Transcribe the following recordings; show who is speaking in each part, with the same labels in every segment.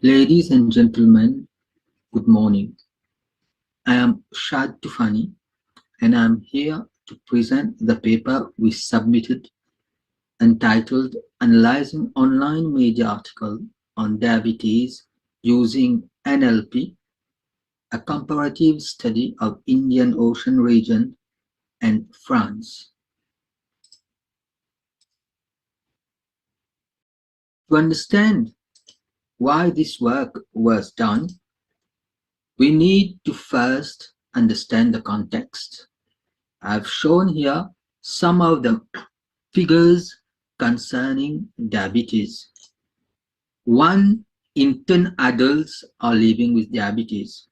Speaker 1: Ladies and gentlemen, good morning. I am Shaad and I am here to present the paper we submitted entitled Analyzing Online Media Article on Diabetes Using NLP, a comparative study of Indian Ocean region and France. To understand why this work was done, we need to first understand the context. I've shown here some of the figures concerning diabetes. 1 in 10 adults are living with diabetes.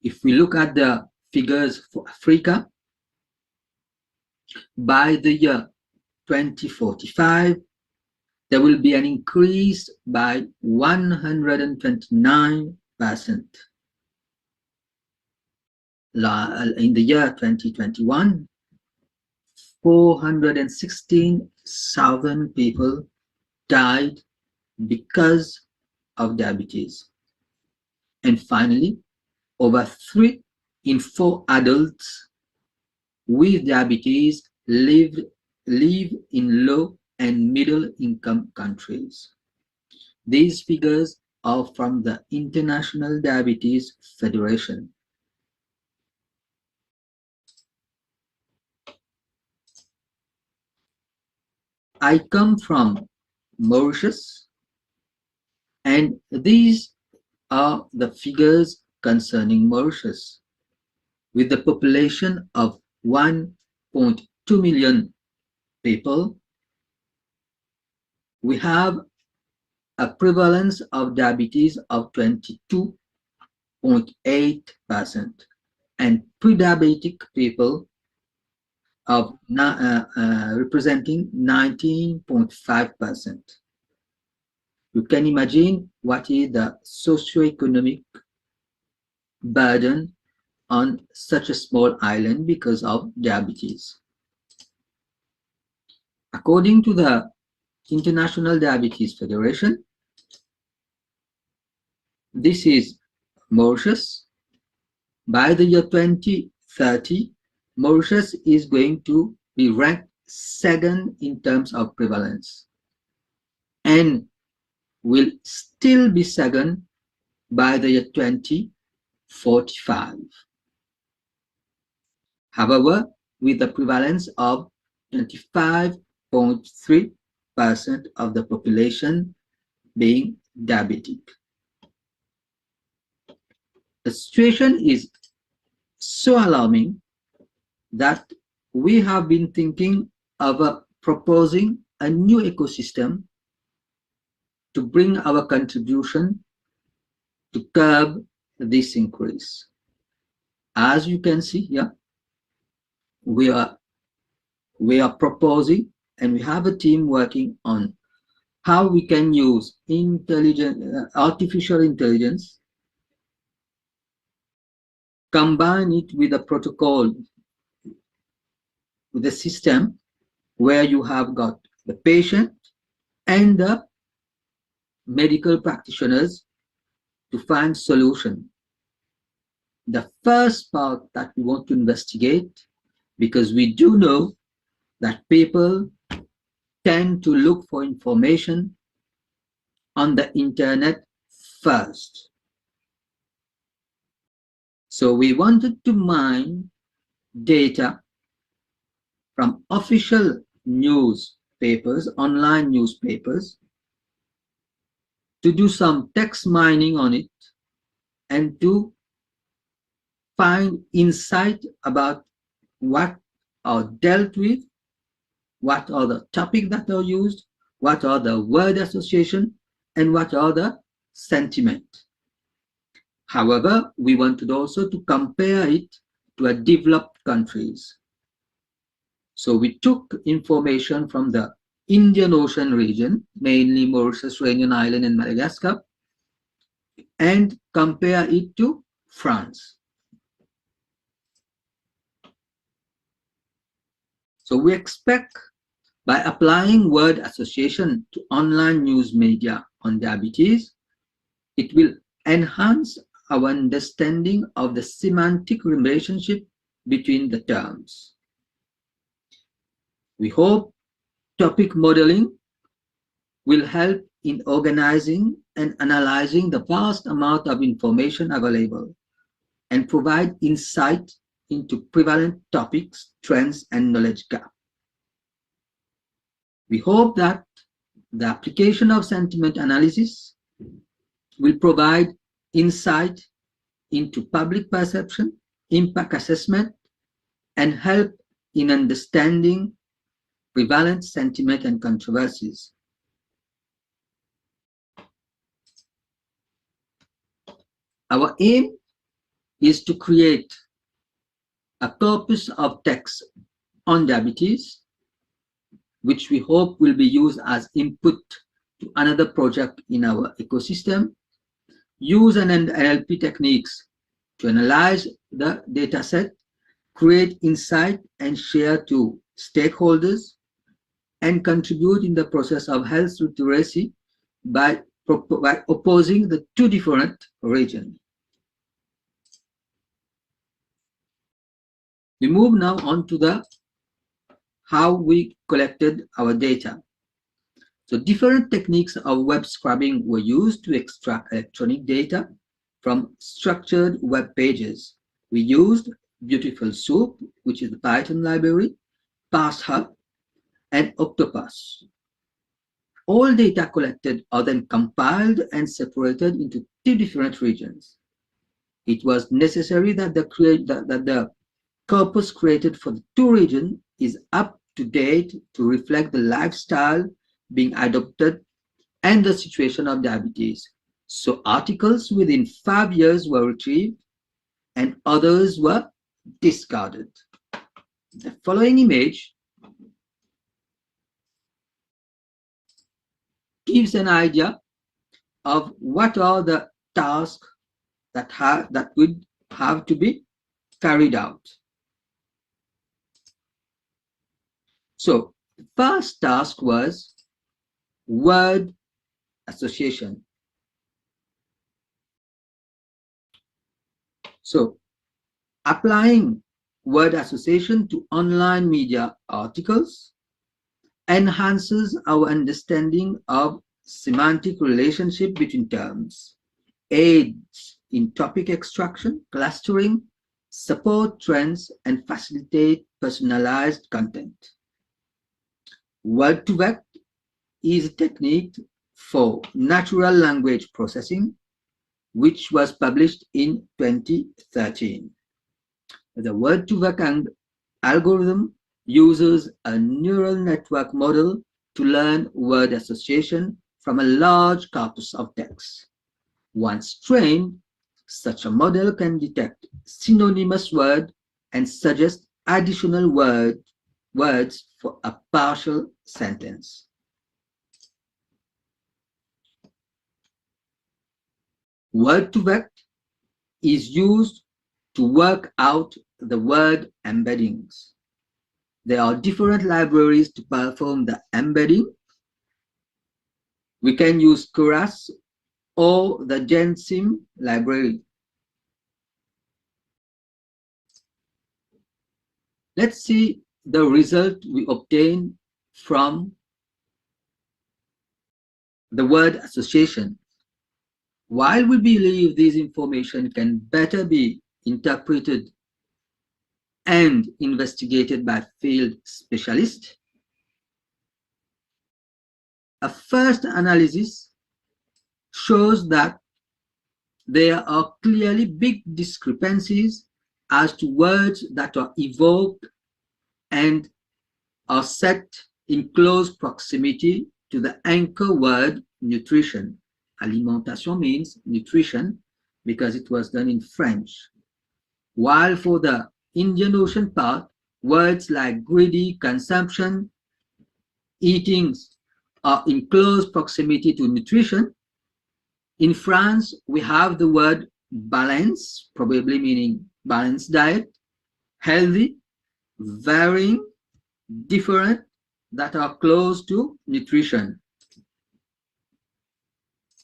Speaker 1: If we look at the figures for Africa, by the year 2045, there will be an increase by 129%. In the year 2021, 416,000 people died because of diabetes. And finally, over 3 in 4 adults with diabetes live in low and middle income countries. These figures are from the International Diabetes Federation. I come from Mauritius, and these are the figures concerning Mauritius. With the population of 1.2 million people, we have a prevalence of diabetes of 22.8% and pre-diabetic people of representing 19.5%. You can imagine what is the socioeconomic burden on such a small island because of diabetes. According to the International Diabetes Federation, this is Mauritius. By the year 2030, Mauritius is going to be ranked second in terms of prevalence and will still be second by the year 2045. However, with the prevalence of 25.3% of the population being diabetic. The situation is so alarming that we have been thinking of proposing a new ecosystem to bring our contribution to curb this increase. As you can see here, we are proposing, and we have a team working on how we can use artificial intelligence, combine it with a protocol, with a system where you have got the patient and the medical practitioners to find solution. The first part that we want to investigate, because we do know that people tend to look for information on the internet first. So we wanted to mine data from official newspapers, online newspapers, to do some text mining on it and to find insight about what are dealt with, what are the topics that are used, what are the word association, and what are the sentiment. However, we wanted also to compare it to developed countries. So we took information from the Indian Ocean region, mainly Mauritius, Réunion Island, and Madagascar, and compare it to France. So we expect By applying word association to online news media on diabetes, it will enhance our understanding of the semantic relationship between the terms. We hope topic modeling will help in organizing and analyzing the vast amount of information available and provide insight into prevalent topics, trends, and knowledge gap. We hope that the application of sentiment analysis will provide insight into public perception, impact assessment, and help in understanding prevalent sentiment and controversies. Our aim is to create a corpus of text on diabetes, which we hope will be used as input to another project in our ecosystem, use NLP techniques to analyze the dataset, create insight and share to stakeholders, and contribute in the process of health literacy by opposing the two different regions. We move now on to the how we collected our data. So different techniques of web scrubbing were used to extract electronic data from structured web pages. We used Beautiful Soup, which is the Python library, PassHub, and Octopus. All data collected are then compiled and separated into two different regions. It was necessary that the corpus created for the two regions is up to date to reflect the lifestyle being adopted and the situation of diabetes. So articles within 5 years were retrieved and others were discarded. The following image gives an idea of what are the tasks that would have to be carried out. So the first task was word association. So applying word association to online media articles enhances our understanding of semantic relationship between terms, aids in topic extraction, clustering, support trends, and facilitate personalized content. Word2Vec is a technique for natural language processing, which was published in 2013. The Word2Vec algorithm uses a neural network model to learn word association from a large corpus of text. Once trained, such a model can detect synonymous words and suggest additional words for a partial sentence. Word2Vec is used to work out the word embeddings. There are different libraries to perform the embedding. We can use Keras or the GenSim library. Let's see the result we obtain from the word association. While we believe this information can better be interpreted and investigated by field specialists, a first analysis shows that there are clearly big discrepancies as to words that are evoked and are set in close proximity to the anchor word nutrition. Alimentation means nutrition because it was done in French. While for the Indian Ocean part, words like greedy, consumption, eatings are in close proximity to nutrition. In France, we have the word balance, probably meaning balanced diet, healthy, varying, different, that are close to nutrition.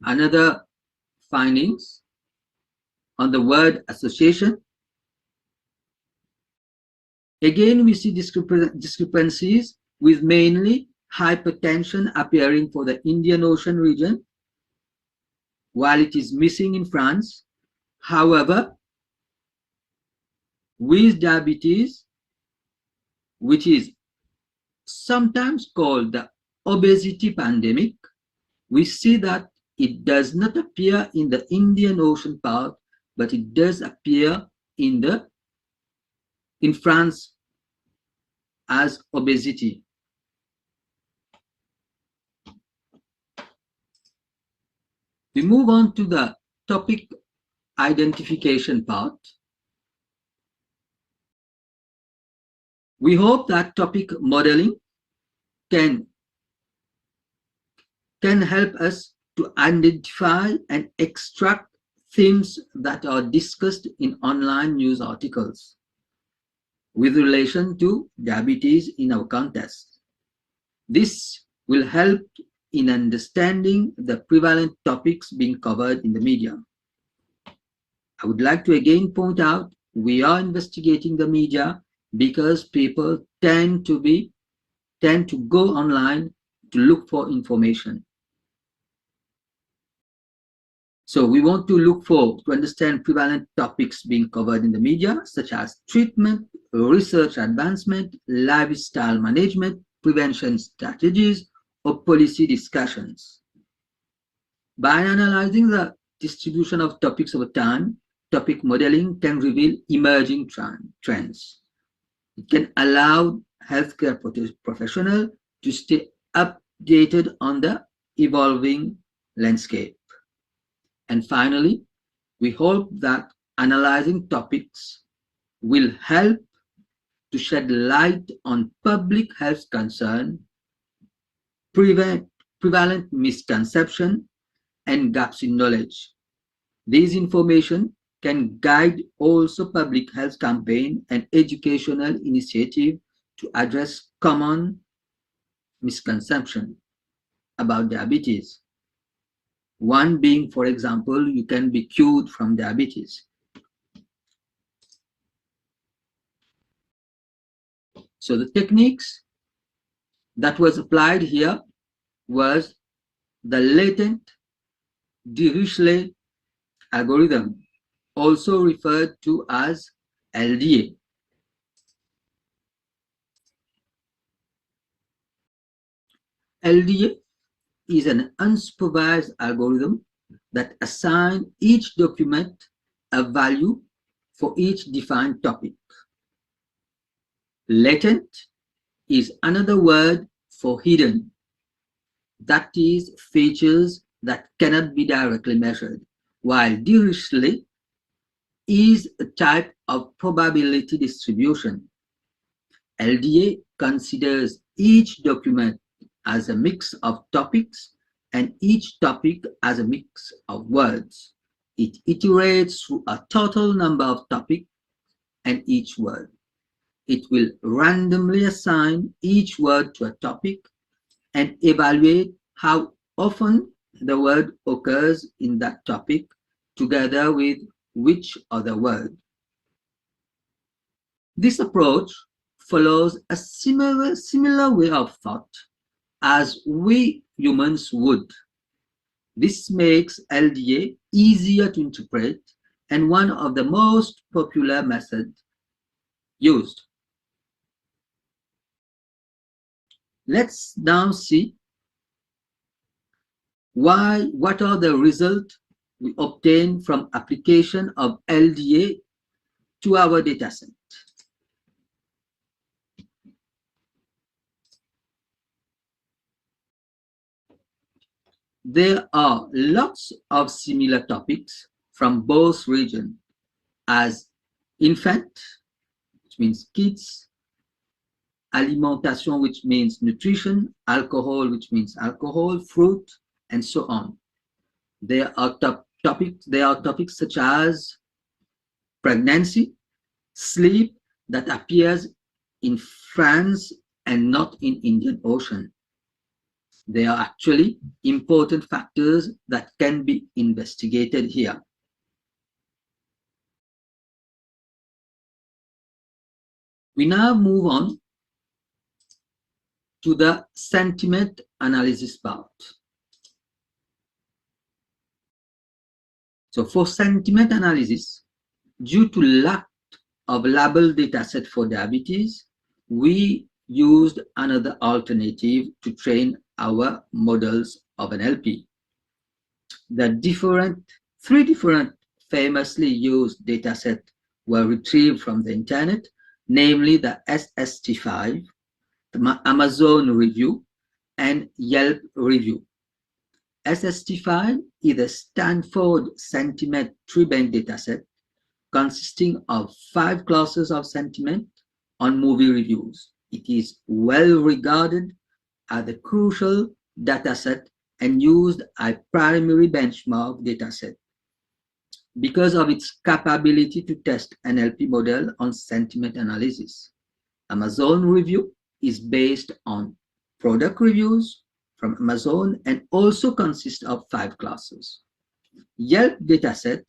Speaker 1: Another findings on the word association. Again, we see discrepancies with mainly hypertension appearing for the Indian Ocean region, while it is missing in France. However, with diabetes, which is sometimes called the obesity pandemic, we see that it does not appear in the Indian Ocean part, but it does appear in France as obesity. We move on to the topic identification part. We hope that topic modeling can help us to identify and extract themes that are discussed in online news articles with relation to diabetes in our context. This will help in understanding the prevalent topics being covered in the media. I would like to again point out we are investigating the media because people tend to go online to look for information. So we want to understand prevalent topics being covered in the media, such as treatment, research advancement, lifestyle management, prevention strategies, or policy discussions. By analyzing the distribution of topics over time, topic modeling can reveal emerging trends. It can allow healthcare professionals to stay updated on the evolving landscape. And finally, we hope that analyzing topics will help to shed light on public health concerns, prevalent misconception, and gaps in knowledge. This information can guide also public health campaign and educational initiative to address common misconception about diabetes. One being, for example, you can be cured from diabetes. So the techniques that was applied here was the latent Dirichlet algorithm, also referred to as LDA. LDA is an unsupervised algorithm that assigns each document a value for each defined topic. Latent is another word for hidden, that is, features that cannot be directly measured, while Dirichlet is a type of probability distribution. LDA considers each document as a mix of topics and each topic as a mix of words. It iterates through a total number of topics and each word. It will randomly assign each word to a topic and evaluate how often the word occurs in that topic together with which other word. This approach follows a similar way of thought as we humans would. This makes LDA easier to interpret and one of the most popular methods used. Let's now see what are the results we obtain from application of LDA to our dataset. There are lots of similar topics from both regions, as infant, which means kids, alimentation, which means nutrition, alcohol, which means alcohol, fruit, and so on. There are topics such as pregnancy, sleep, that appears in France and not in Indian Ocean. They are actually important factors that can be investigated here. We now move on to the sentiment analysis part. So for sentiment analysis, due to lack of labeled dataset for diabetes, we used another alternative to train our models of NLP. Three different famously used datasets were retrieved from the internet, namely the SST5, the Amazon review, and Yelp review. SST5 is a Stanford sentiment tree-bank dataset consisting of 5 classes of sentiment on movie reviews. It is well regarded as a crucial dataset and used as primary benchmark dataset because of its capability to test NLP model on sentiment analysis. Amazon review is based on product reviews from Amazon and also consists of 5 classes. Yelp dataset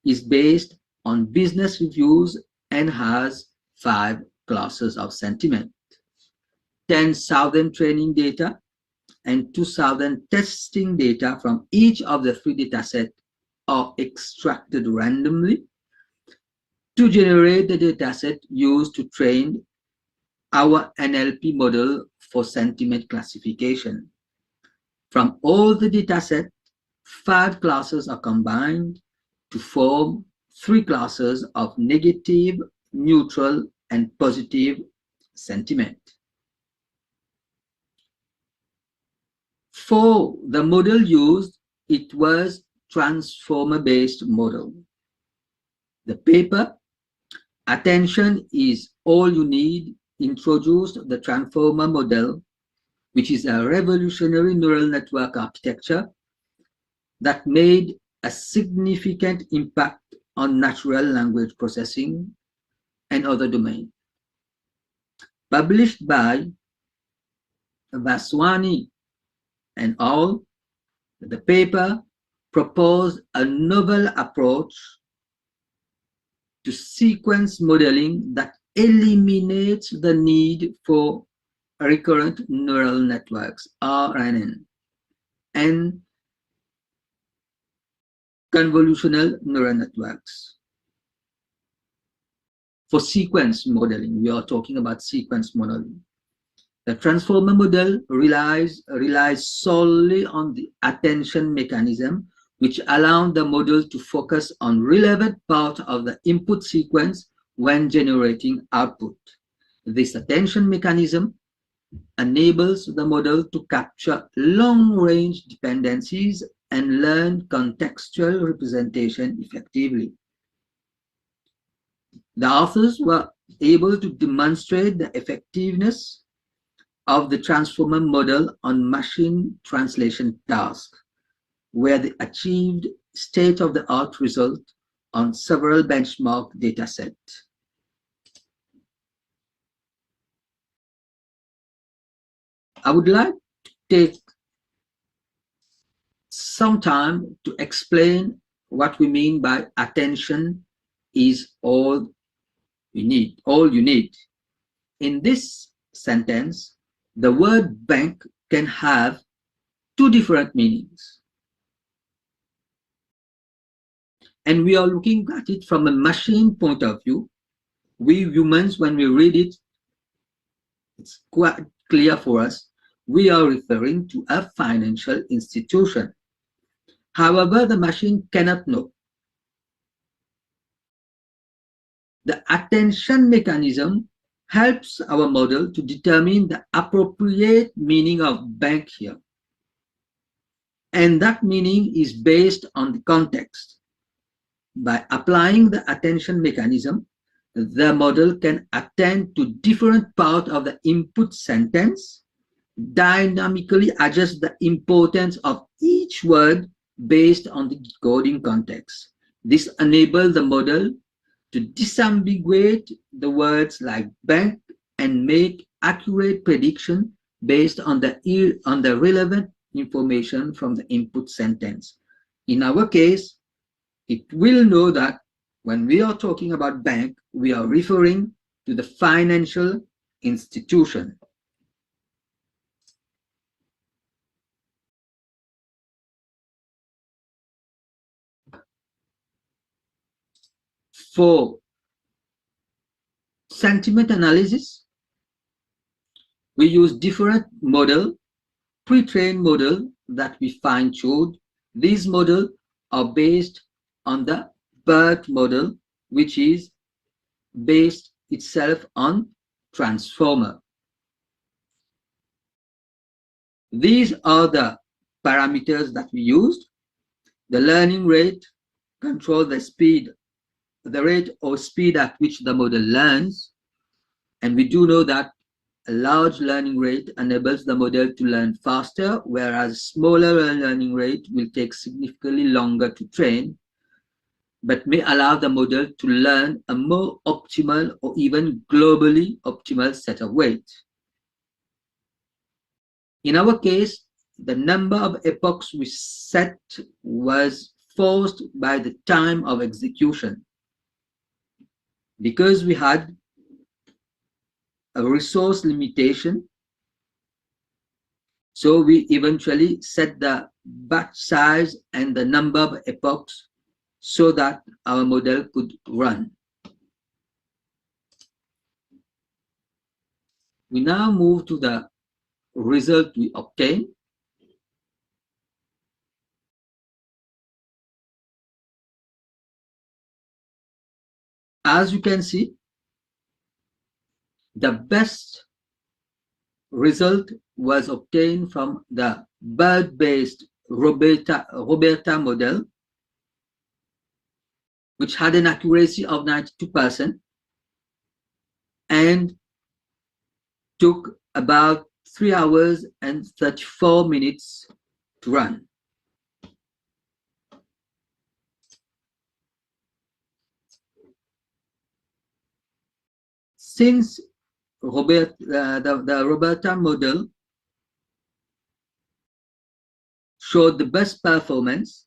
Speaker 1: is based on business reviews and has 5 classes of sentiment. 10,000 training data and 2,000 testing data from each of the 3 datasets are extracted randomly to generate the dataset used to train our NLP model for sentiment classification. From all the datasets, 5 classes are combined to form 3 classes of negative, neutral, and positive sentiment. For the model used, it was transformer-based model. The paper, Attention is All You Need, introduced the transformer model, which is a revolutionary neural network architecture that made a significant impact on natural language processing and other domains. Published by Vaswani and al., the paper proposed a novel approach to sequence modeling that eliminates the need for recurrent neural networks, RNN, and convolutional neural networks. For sequence modeling, we are talking about sequence modeling. The transformer model relies solely on the attention mechanism, which allows the model to focus on relevant part of the input sequence when generating output. This attention mechanism enables the model to capture long-range dependencies and learn contextual representation effectively. The authors were able to demonstrate the effectiveness of the transformer model on machine translation tasks, where they achieved state-of-the-art results on several benchmark datasets. I would like to take some time to explain what we mean by attention is all you need. In this sentence, the word bank can have 2 different meanings. And we are looking at it from a machine point of view. We humans, when we read it, it's quite clear for us. We are referring to a financial institution. However, the machine cannot know. The attention mechanism helps our model to determine the appropriate meaning of bank here. And that meaning is based on the context. By applying the attention mechanism, the model can attend to different parts of the input sentence, dynamically adjust the importance of each word based on the decoding context. This enables the model to disambiguate the words like bank and make accurate prediction based on the relevant information from the input sentence. In our case, it will know that when we are talking about bank, we are referring to the financial institution. For sentiment analysis, we use different model, pre-trained model that we fine-tuned. These models are based on the BERT model, which is based itself on transformer. These are the parameters that we used. The learning rate controls the speed, the rate or speed at which the model learns. And we do know that a large learning rate enables the model to learn faster, whereas smaller learning rate will take significantly longer to train, but may allow the model to learn a more optimal or even globally optimal set of weights. In our case, the number of epochs we set was forced by the time of execution. Because we had a resource limitation, so we eventually set the batch size and the number of epochs so that our model could run. We now move to the result we obtain. As you can see, the best result was obtained from the BERT-based Roberta model, which had an accuracy of 92% and took about 3 hours and 34 minutes to run. Since the Roberta model showed the best performance,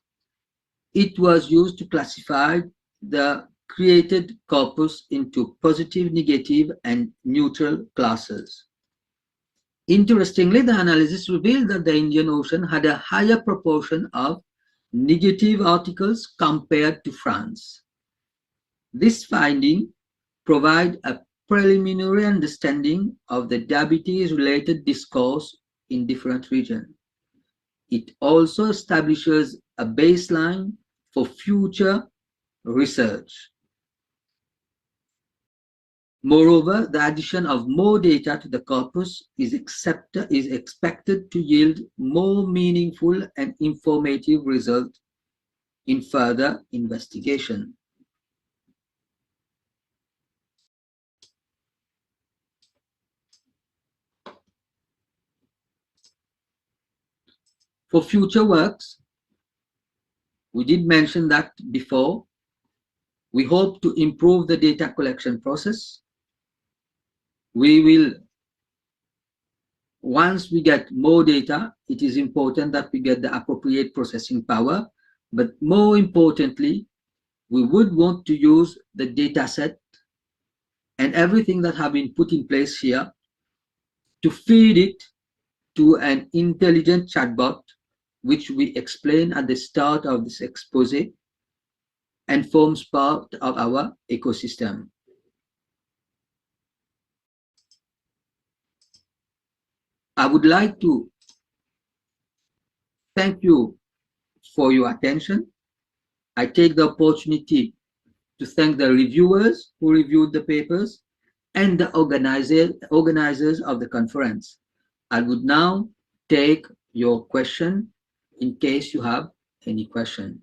Speaker 1: it was used to classify the created corpus into positive, negative, and neutral classes. Interestingly, the analysis revealed that the Indian Ocean had a higher proportion of negative articles compared to France. This finding provides a preliminary understanding of the diabetes-related discourse in different regions. It also establishes a baseline for future research. Moreover, the addition of more data to the corpus is expected to yield more meaningful and informative results in further investigation. For future works, we did mention that before, we hope to improve the data collection process. We will, once we get more data, it is important that we get the appropriate processing power, but more importantly, we would want to use the data set and everything that have been put in place here to feed it to an intelligent chatbot, which we explain at the start of this expose and forms part of our ecosystem. I would like to thank you for your attention. I take the opportunity to thank the reviewers who reviewed the papers and the organizers of the conference. I would now take your question in case you have any question.